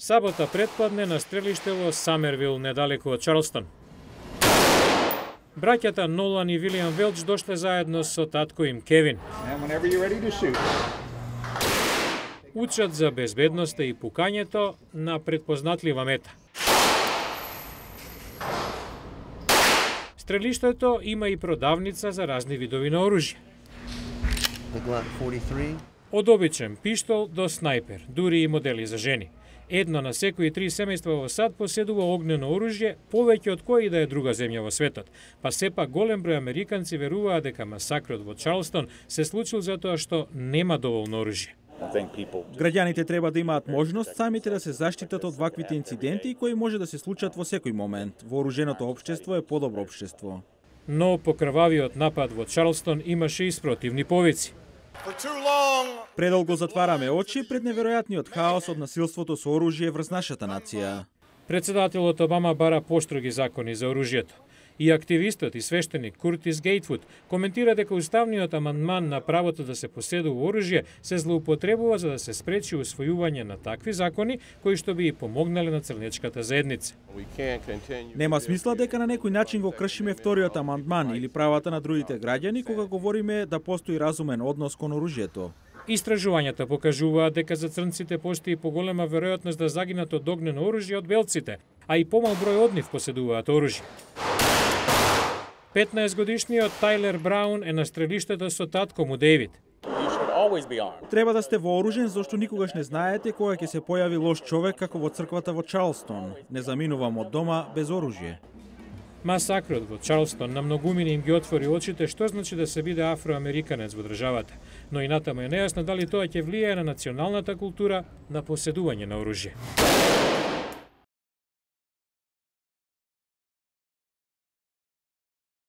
Сабота претпладне на стрелиште во Самервил, недалеку од Чарлстон. Браќата Нолан и Вилијам Велч дошле заедно со татко им Кевин. Учат за безбедноста и пукањето на предпознатлива мета. Стрелиштето има и продавница за разни видови на оружје. Од обичен пиштол до снајпер, дури и модели за жени. Едно на секои 3 семејства во САД поседува огнено оружје, повеќе од кој да е друга земја во светот. Па сепак голем број американци веруваат дека масакрот во Чарлстон се случил затоа што нема доволно оружје. Граѓаните треба да имаат можност самите да се заштитат од ваквите инциденти кои може да се случат во секој момент. Вооруженото општество е подобро општество. Но по крвавиот напад во Чарлстон имаше и спротивни повици. Предолго затвараме очи пред неверојатниот хаос од насилството со оружје врз нашата нација. Председателот Обама бара поштроги закони за оружјето. И активистот и свештеник Куртис Гейтвуд коментира дека уставниот амандман на правото да се поседува оружје се злоупотребува за да се спречи усвојување на такви закони кои што би и помогнале на црнечката заедница. Нема смисла дека на некој начин го кршиме вториот амандман или правата на другите граѓани кога говориме да постои разумен однос кон оружјето. Истражувањата покажуваат дека за црнците постои поголема веројатност да загинат од огнено оружје од белците, а и помал број од нив поседуваат оружје. 15-годишниот Тайлер Браун е на стрелиштето со татко му Дейвид. Треба да сте вооружен зашто никогаш не знаете кога ќе се појави лош човек како во црквата во Чарлстон. Не заминувам од дома без оружје. Масакрот во Чарлстон на многумина им ги отвори очите што значи да се биде афроамериканец во државата, но и натаму е нејасно дали тоа ќе влијае на националната култура на поседување на оружје.